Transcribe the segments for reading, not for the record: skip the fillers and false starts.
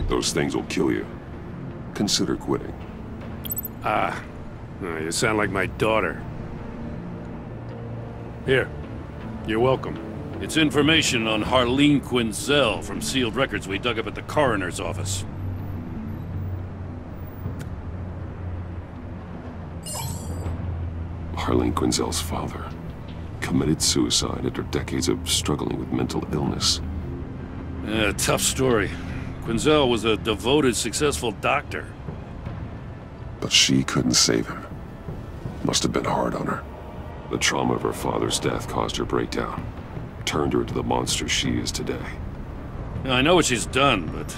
Those things will kill you. Consider quitting. You sound like my daughter. Here. You're welcome. It's information on Harleen Quinzel from sealed records we dug up at the coroner's office. Harleen Quinzel's father committed suicide after decades of struggling with mental illness. Yeah, tough story. Quinzel was a devoted, successful doctor. But she couldn't save him. Must have been hard on her. The trauma of her father's death caused her breakdown. Turned her into the monster she is today. Yeah, I know what she's done, but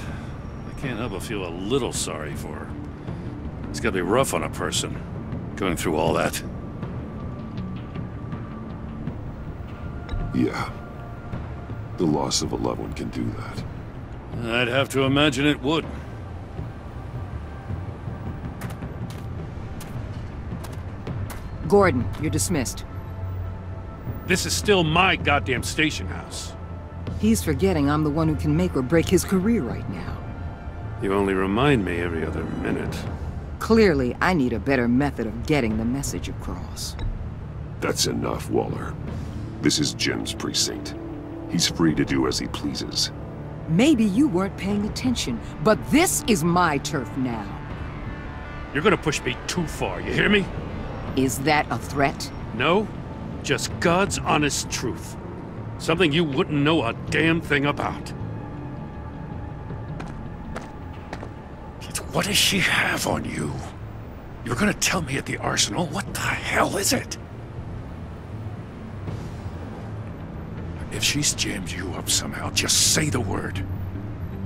I can't help but feel a little sorry for her. It's gotta be rough on a person, going through all that. Yeah. The loss of a loved one can do that. I'd have to imagine it would. Gordon, you're dismissed. This is still my goddamn station house. He's forgetting I'm the one who can make or break his career right now. You only remind me every other minute. Clearly, I need a better method of getting the message across. That's enough, Waller. This is Jim's precinct. He's free to do as he pleases. Maybe you weren't paying attention, but this is my turf now. You're gonna push me too far, you hear me? Is that a threat? No, just God's honest truth. Something you wouldn't know a damn thing about. What does she have on you? You're gonna tell me at the arsenal? What the hell is it? If she's jammed you up somehow, just say the word.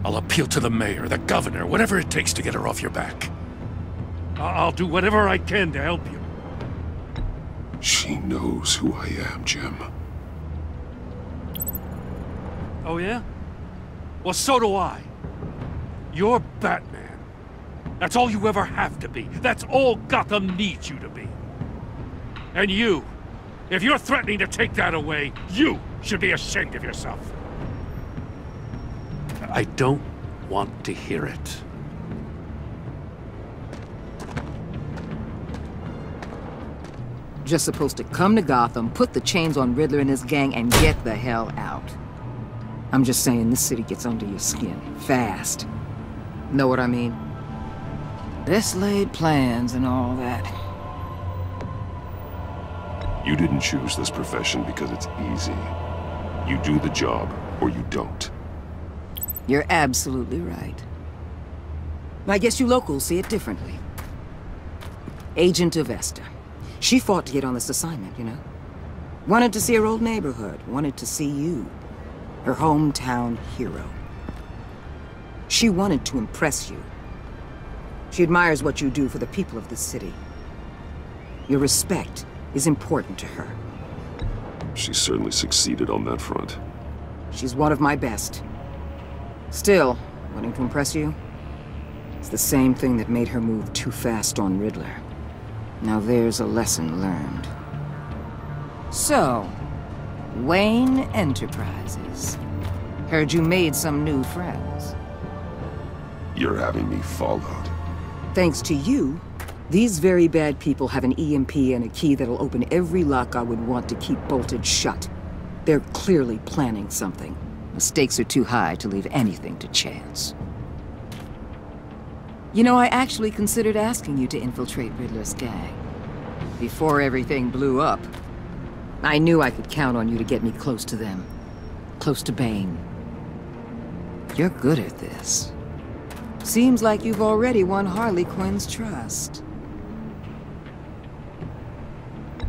I'll appeal to the mayor, the governor, whatever it takes to get her off your back. I'll do whatever I can to help you. She knows who I am, Jim. Oh yeah? Well, so do I. You're Batman. That's all you ever have to be. That's all Gotham needs you to be. And you, if you're threatening to take that away, you should be ashamed of yourself. I don't want to hear it. Just supposed to come to Gotham, put the chains on Riddler and his gang, and get the hell out. I'm just saying, this city gets under your skin, fast. Know what I mean? Best laid plans and all that. You didn't choose this profession because it's easy. You do the job, or you don't. You're absolutely right. I guess you locals see it differently. Agent Avesta. She fought to get on this assignment, you know? Wanted to see her old neighborhood, wanted to see you. Her hometown hero. She wanted to impress you. She admires what you do for the people of this city. Your respect is important to her. She certainly succeeded on that front. She's one of my best. Still, wanting to impress you? It's the same thing that made her move too fast on Riddler. Now there's a lesson learned. So, Wayne Enterprises. Heard you made some new friends. You're having me followed. Thanks to you, these very bad people have an EMP and a key that'll open every lock I would want to keep bolted shut. They're clearly planning something. The stakes are too high to leave anything to chance. You know, I actually considered asking you to infiltrate Riddler's gang. Before everything blew up, I knew I could count on you to get me close to them. Close to Bane. You're good at this. Seems like you've already won Harley Quinn's trust.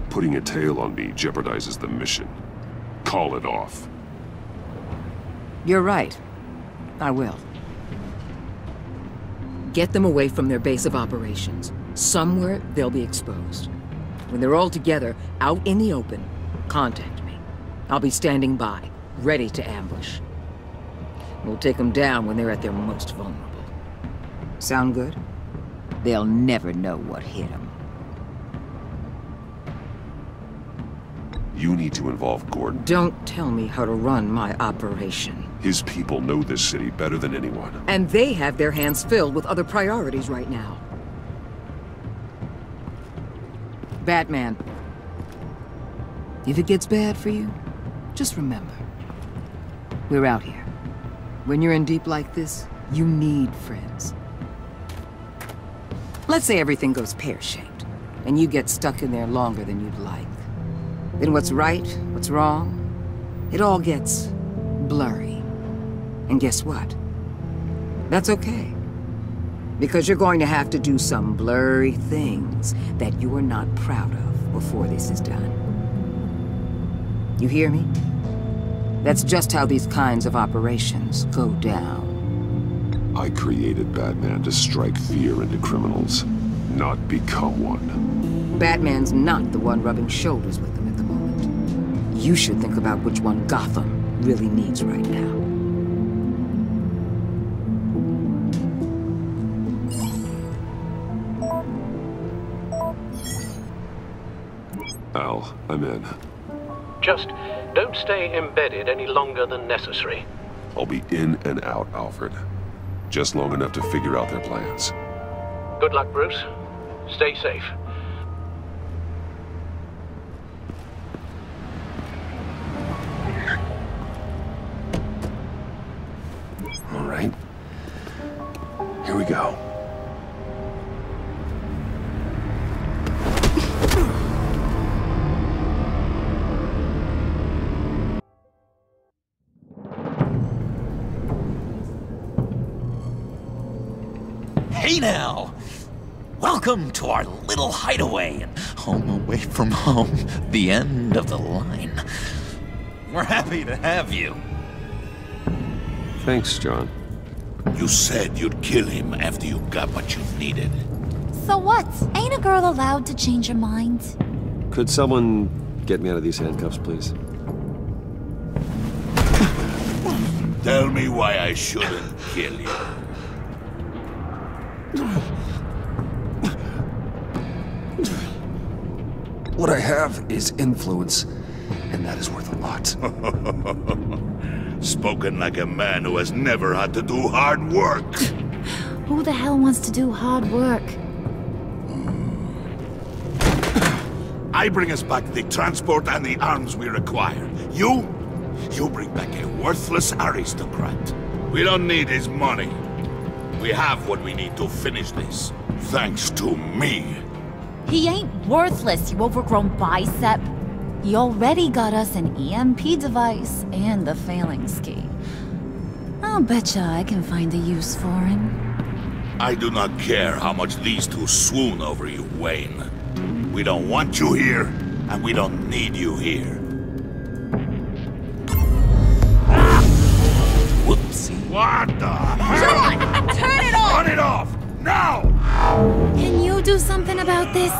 Putting a tail on me jeopardizes the mission. Call it off. You're right. I will. Get them away from their base of operations. Somewhere they'll be exposed. When they're all together, out in the open, contact me. I'll be standing by, ready to ambush. We'll take them down when they're at their most vulnerable. Sound good? They'll never know what hit them. You need to involve Gordon. Don't tell me how to run my operation. His people know this city better than anyone. And they have their hands filled with other priorities right now. Batman. If it gets bad for you, just remember. We're out here. When you're in deep like this, you need friends. Let's say everything goes pear-shaped, and you get stuck in there longer than you'd like. Then what's right, what's wrong, it all gets blurry. And guess what? That's okay. Because you're going to have to do some blurry things that you are not proud of before this is done. You hear me? That's just how these kinds of operations go down. I created Batman to strike fear into criminals, not become one. Batman's not the one rubbing shoulders with them at the moment. You should think about which one Gotham really needs right now. Al, I'm in. Just don't stay embedded any longer than necessary. I'll be in and out, Alfred. Just long enough to figure out their plans. Good luck, Bruce. Stay safe. All right. Here we go. Hey now! Welcome to our little hideaway and home away from home, the end of the line. We're happy to have you. Thanks, John. You said you'd kill him after you got what you needed. So what? Ain't a girl allowed to change her mind? Could someone get me out of these handcuffs, please? Tell me why I shouldn't kill you. What I have is influence, and that is worth a lot. Spoken like a man who has never had to do hard work. Who the hell wants to do hard work? I bring us back the transport and the arms we require. You bring back a worthless aristocrat. We don't need his money. We have what we need to finish this. Thanks to me. He ain't worthless, you overgrown bicep. He already got us an EMP device and the phalanx key. I'll betcha I can find a use for him. I do not care how much these two swoon over you, Wayne. We don't want you here, and we don't need you here. Whoopsie. What the hell? Turn it off! Turn it off! Now! Can you do something about this?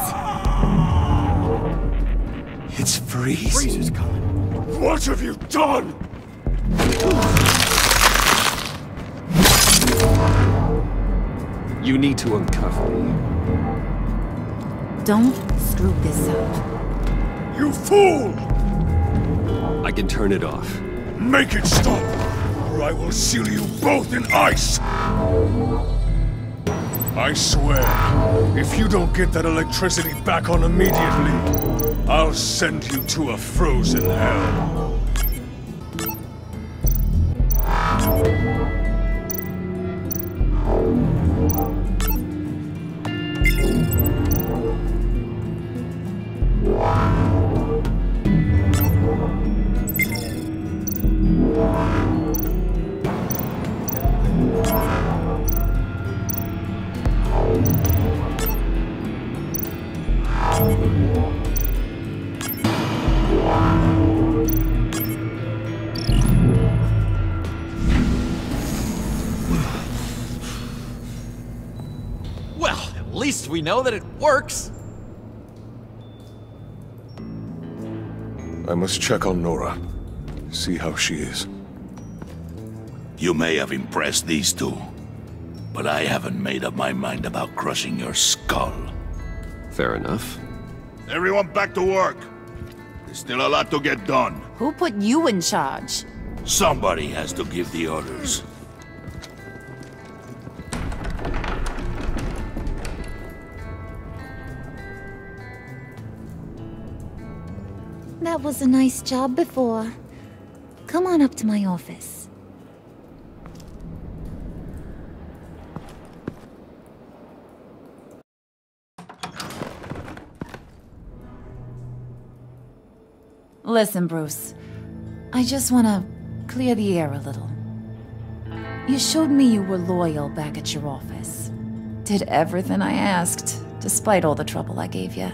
It's Freeze. Freeze is coming. What have you done? You need to uncuff me. Don't screw this up. You fool! I can turn it off. Make it stop, or I will seal you both in ice! I swear, if you don't get that electricity back on immediately, I'll send you to a frozen hell. Well, at least we know that it works. I must check on Nora. See how she is. You may have impressed these two, but I haven't made up my mind about crushing your skull. Fair enough. Everyone back to work. There's still a lot to get done. Who put you in charge? Somebody has to give the orders. That was a nice job before. Come on up to my office. Listen, Bruce. I just want to clear the air a little. You showed me you were loyal back at your office. Did everything I asked, despite all the trouble I gave you.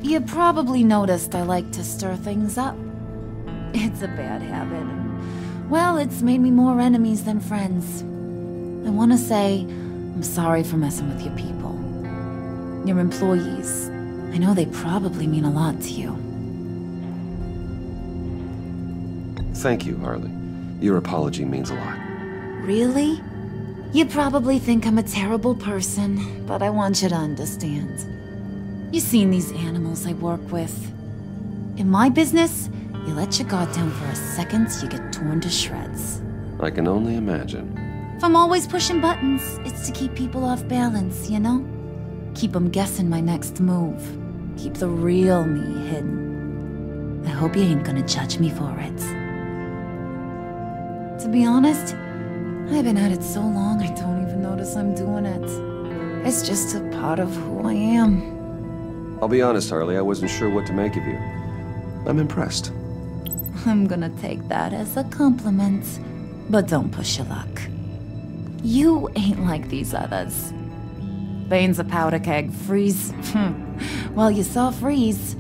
You probably noticed I like to stir things up. It's a bad habit, and, well, it's made me more enemies than friends. I want to say I'm sorry for messing with your people. Your employees. I know they probably mean a lot to you. Thank you, Harley. Your apology means a lot. Really? You probably think I'm a terrible person, but I want you to understand. You've seen these animals I work with. In my business, you let your guard down for a second, you get torn to shreds. I can only imagine. If I'm always pushing buttons, it's to keep people off balance, you know? Keep them guessing my next move. Keep the real me hidden. I hope you ain't gonna judge me for it. To be honest, I've been at it so long I don't even notice I'm doing it. It's just a part of who I am. I'll be honest, Harley, I wasn't sure what to make of you. I'm impressed. I'm gonna take that as a compliment, but don't push your luck. You ain't like these others. Bane's a powder keg, Freeze. Well, you saw Freeze.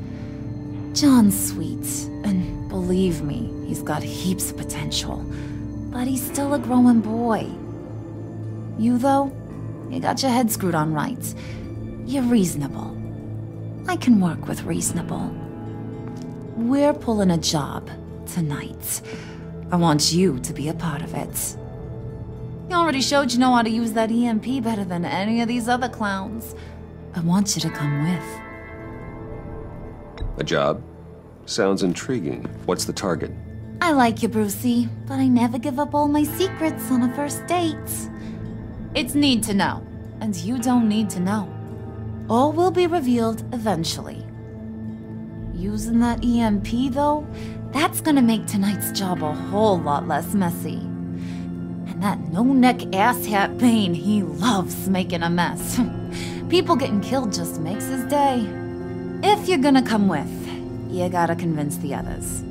John's sweet, and believe me, he's got heaps of potential. But he's still a growing boy. You, though, you got your head screwed on right. You're reasonable. I can work with reasonable. We're pulling a job tonight. I want you to be a part of it. You already showed you know how to use that EMP better than any of these other clowns. I want you to come with. A job? Sounds intriguing. What's the target? I like you, Brucey, but I never give up all my secrets on a first date. It's need to know, and you don't need to know. All will be revealed eventually. Using that EMP, though, that's gonna make tonight's job a whole lot less messy. And that no-neck asshat Bane, he loves making a mess. People getting killed just makes his day. If you're gonna come with, you gotta convince the others.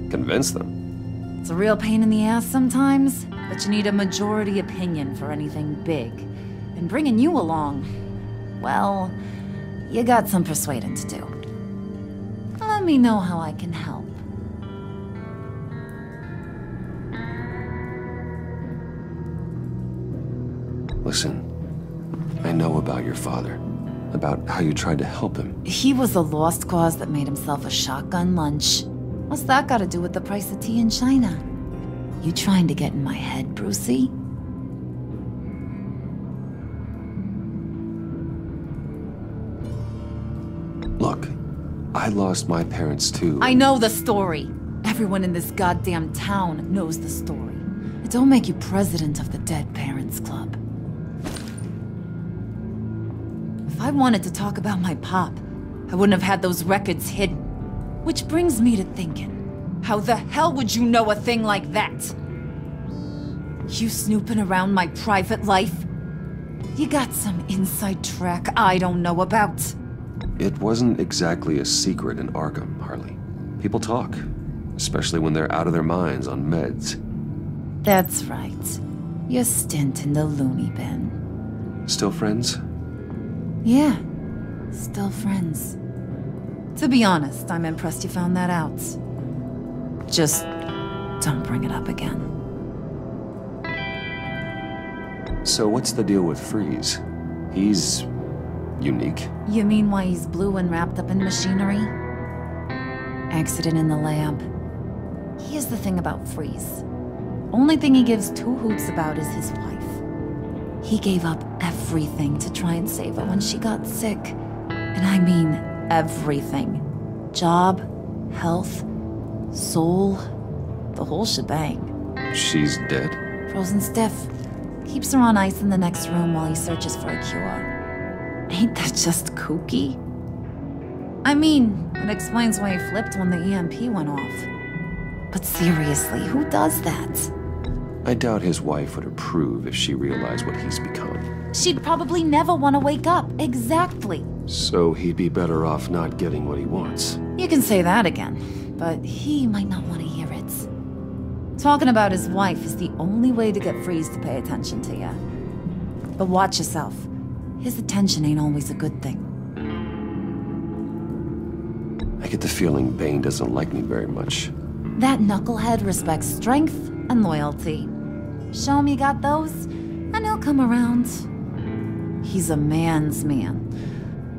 Convince them? It's a real pain in the ass sometimes, but you need a majority opinion for anything big. And bringing you along, well, you got some persuading to do. Let me know how I can help. Listen, I know about your father. About how you tried to help him. He was a lost cause that made himself a shotgun lunch. What's that got to do with the price of tea in China? You trying to get in my head, Brucey? Look, I lost my parents too. I know the story. Everyone in this goddamn town knows the story. It don't make you president of the Dead Parents Club. If I wanted to talk about my pop, I wouldn't have had those records hidden. Which brings me to thinking, how the hell would you know a thing like that? You snooping around my private life? You got some inside track I don't know about. It wasn't exactly a secret in Arkham, Harley. People talk, especially when they're out of their minds on meds. That's right. Your stint in the loony bin. Still friends? Yeah, still friends. To be honest, I'm impressed you found that out. Just don't bring it up again. So what's the deal with Freeze? He's unique. You mean why he's blue and wrapped up in machinery? Accident in the lab. Here's the thing about Freeze. Only thing he gives two hoots about is his wife. He gave up everything to try and save her when she got sick. And I mean everything. Job, health, soul, the the whole shebang. She's dead? Frozen stiff. Keeps her on ice in the next room while he searches for a cure. Ain't that just kooky? I mean, it explains why he flipped when the EMP went off. But seriously, who does that? I doubt his wife would approve if she realized what he's become. She'd probably never want to wake up. Exactly. So he'd be better off not getting what he wants. You can say that again, but he might not want to hear it. Talking about his wife is the only way to get Freeze to pay attention to you. But watch yourself. His attention ain't always a good thing. I get the feeling Bane doesn't like me very much. That knucklehead respects strength and loyalty. Show him you got those, and he'll come around. He's a man's man.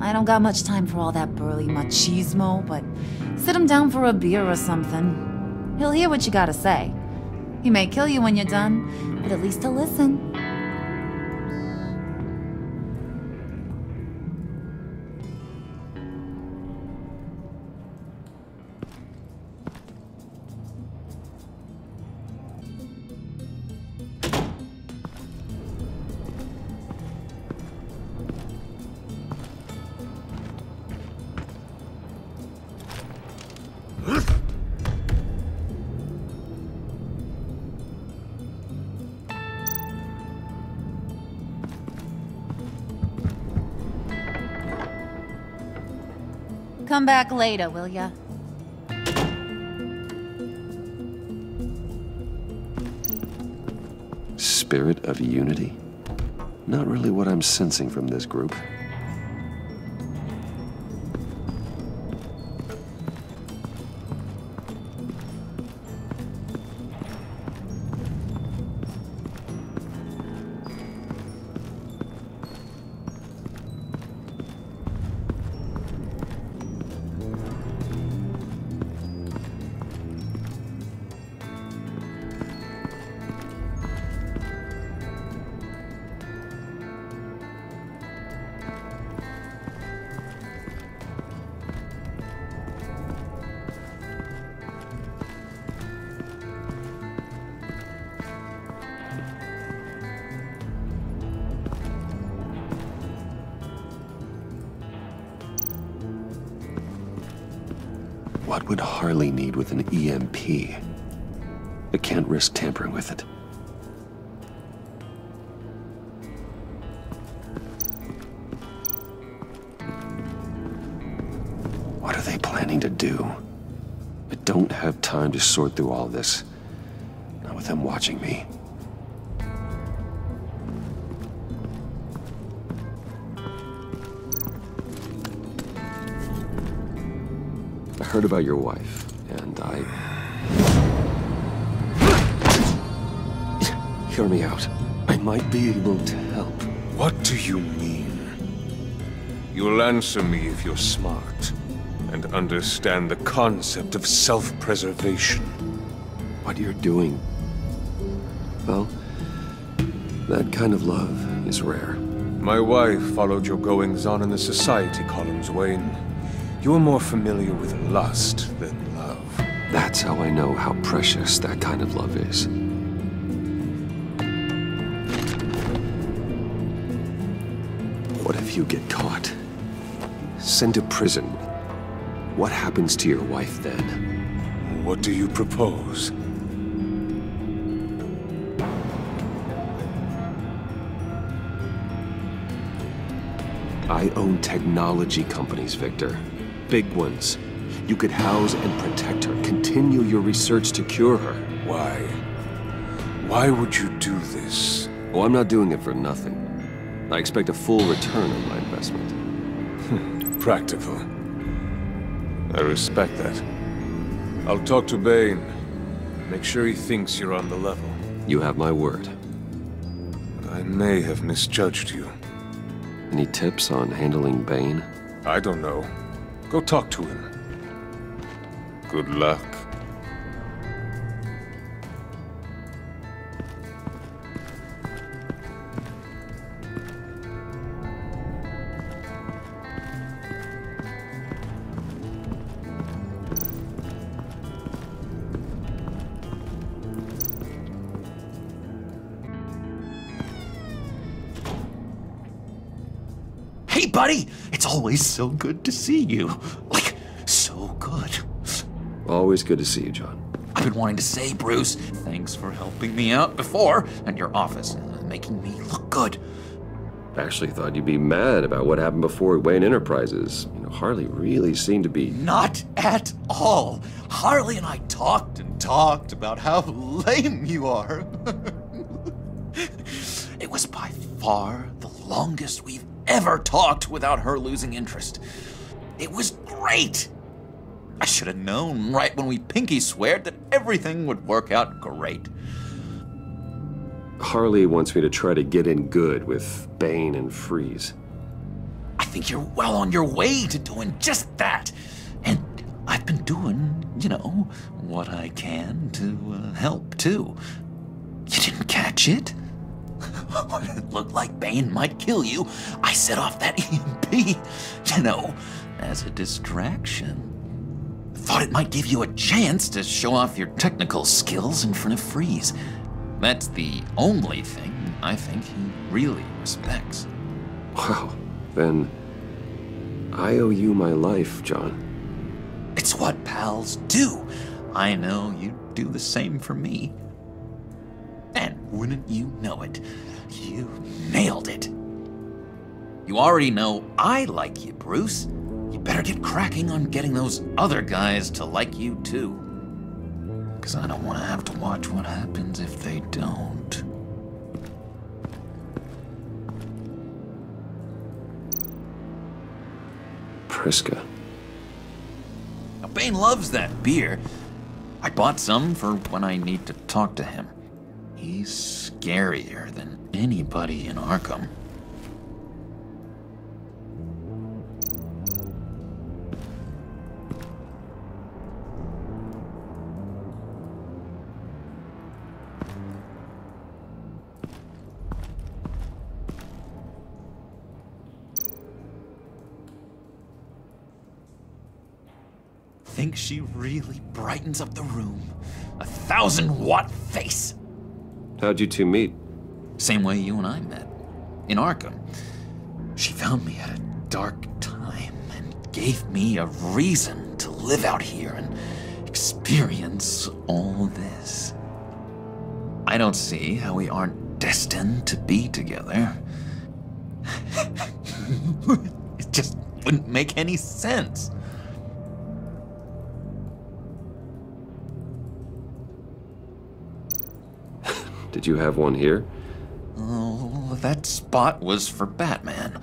I don't got much time for all that burly machismo, but sit him down for a beer or something. He'll hear what you gotta say. He may kill you when you're done, but at least he'll listen. Come back later, will ya? Spirit of unity? Not really what I'm sensing from this group. What would Harley need with an EMP? I can't risk tampering with it. What are they planning to do? I don't have time to sort through all this. Not with them watching me. I heard about your wife, and Hear me out. I might be able to help. What do you mean? You'll answer me if you're smart, and understand the concept of self-preservation. What you're doing... well, that kind of love is rare. My wife followed your goings-on in the society columns, Wayne. You're more familiar with lust than love. That's how I know how precious that kind of love is. What if you get caught? Sent to prison. What happens to your wife then? What do you propose? I own technology companies, Victor. Big ones. You could house and protect her, continue your research to cure her. Why? Why would you do this? Oh, I'm not doing it for nothing. I expect a full return on my investment. Practical. I respect that. I'll talk to Bane. Make sure he thinks you're on the level. You have my word. I may have misjudged you. Any tips on handling Bane? I don't know. Go talk to him. Good luck. Hey, buddy! It's always so good to see you. Like, so good. Always good to see you, John. I've been wanting to say, Bruce, thanks for helping me out before, and your office, making me look good. Actually thought you'd be mad about what happened before Wayne Enterprises. You know, Harley really seemed to be... Not at all. Harley and I talked and talked about how lame you are. It was by far the longest we've ever talked without her losing interest. It was great. I should have known right when we pinky sweared that everything would work out great. Harley wants me to try to get in good with Bane and Freeze. I think you're well on your way to doing just that. And I've been doing, you know, what I can to help, too. You didn't catch it? When it looked like Bane might kill you, I set off that EMP, you know, as a distraction. Thought it might give you a chance to show off your technical skills in front of Freeze. That's the only thing I think he really respects. Wow, then I owe you my life, John. It's what pals do. I know you'd do the same for me. And wouldn't you know it, you nailed it. You already know I like you, Bruce. You better get cracking on getting those other guys to like you too. Because I don't want to have to watch what happens if they don't. Priska. Now, Bane loves that beer. I bought some for when I need to talk to him. He's scarier than anybody in Arkham. Think she really brightens up the room. 1,000-watt face. How'd you two meet? Same way you and I met. In Arkham. She found me at a dark time and gave me a reason to live out here and experience all this. I don't see how we aren't destined to be together. It just wouldn't make any sense. Did you have one here? Oh, that spot was for Batman.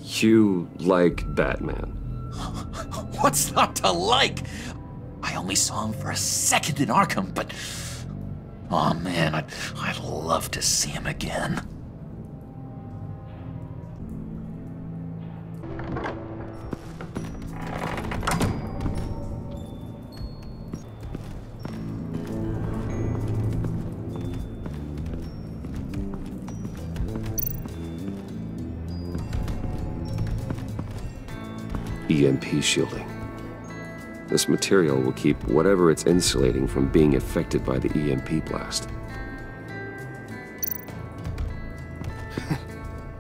You like Batman? What's not to like? I only saw him for a second in Arkham, but... oh man, I'd love to see him again. EMP shielding. This material will keep whatever it's insulating from being affected by the EMP blast.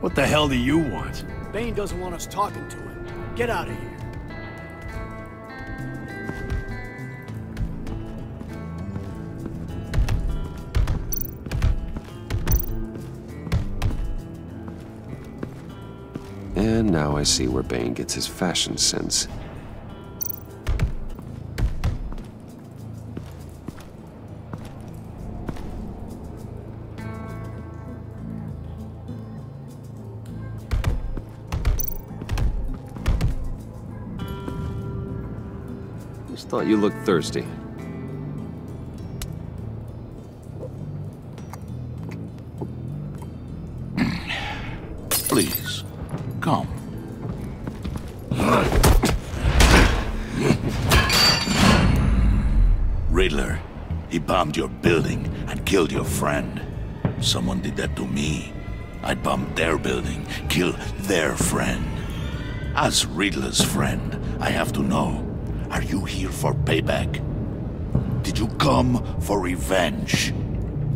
What the hell do you want? Bane doesn't want us talking to him. Get out of here. And now I see where Bane gets his fashion sense. Just thought you looked thirsty. Please, come. Riddler, he bombed your building and killed your friend. Someone did that to me. I'd bomb their building, kill their friend. As Riddler's friend, I have to know, are you here for payback? Did you come for revenge?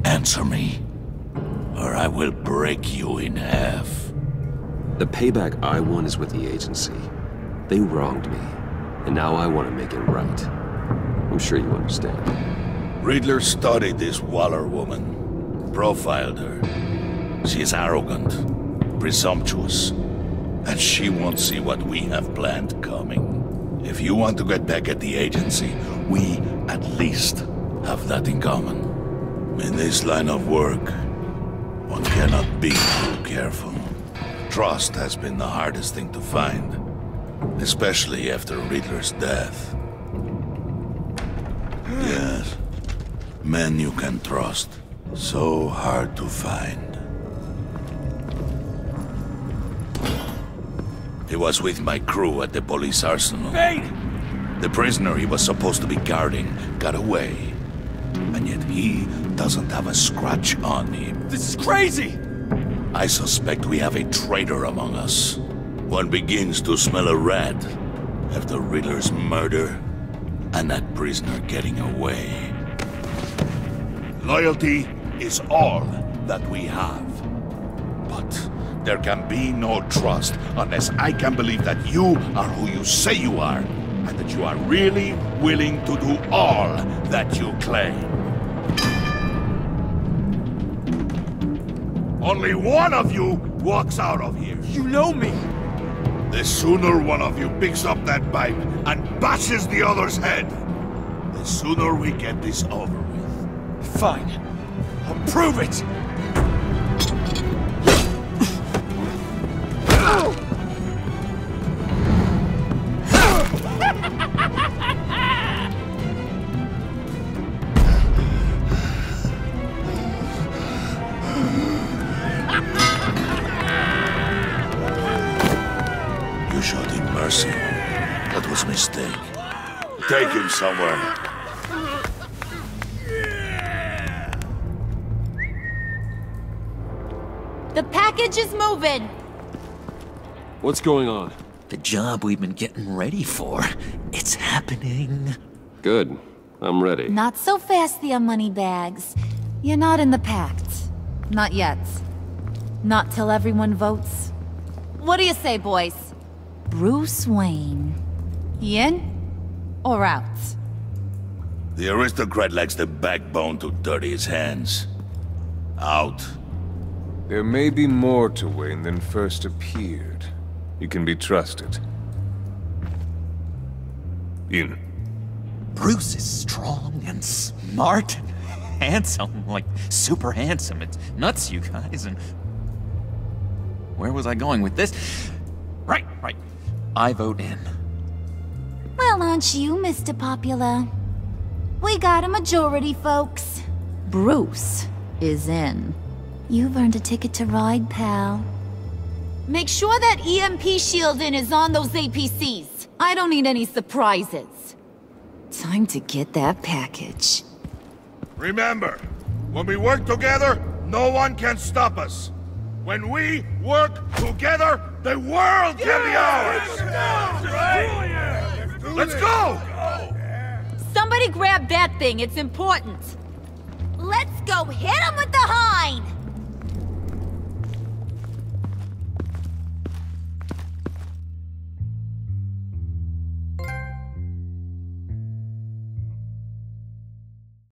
Answer me, or I will break you in half. The payback I want is with the agency. They wronged me, and now I want to make it right. I'm sure you understand. Riddler studied this Waller woman, profiled her. She is arrogant, presumptuous, and she won't see what we have planned coming. If you want to get back at the agency, we at least have that in common. In this line of work, one cannot be too careful. Trust has been the hardest thing to find, especially after Riddler's death. Yes, men you can trust. So hard to find. He was with my crew at the police arsenal. Hey! The prisoner he was supposed to be guarding got away. And yet he doesn't have a scratch on him. This is crazy! I suspect we have a traitor among us. One begins to smell a rat after Riddler's murder and that prisoner getting away. Loyalty is all that we have. But there can be no trust unless I can believe that you are who you say you are, and that you are really willing to do all that you claim. Only one of you walks out of here. You know me! The sooner one of you picks up that pipe and bashes the other's head, the sooner we get this over with. Fine. I'll prove it! You showed him mercy. That was a mistake. Take him somewhere. The package is moving! What's going on? The job we've been getting ready for. It's happening. Good. I'm ready. Not so fast, the moneybags. You're not in the Pact. Not yet. Not till everyone votes. What do you say, boys? Bruce Wayne. In or out? The aristocrat lacks the backbone to dirty his hands. Out. There may be more to Wayne than first appeared. You can be trusted. In. Bruce is strong and smart and handsome, like super handsome. It's nuts, you guys, and... Where was I going with this? Right. I vote in. Well, aren't you, Mr. Popular? We got a majority, folks. Bruce is in. You've earned a ticket to ride, pal. Make sure that EMP shielding is on those APCs. I don't need any surprises. Time to get that package. Remember, when we work together, no one can stop us. When we work together, the world can be ours! Let's go! Somebody grab that thing, it's important. Let's go hit him with the hog!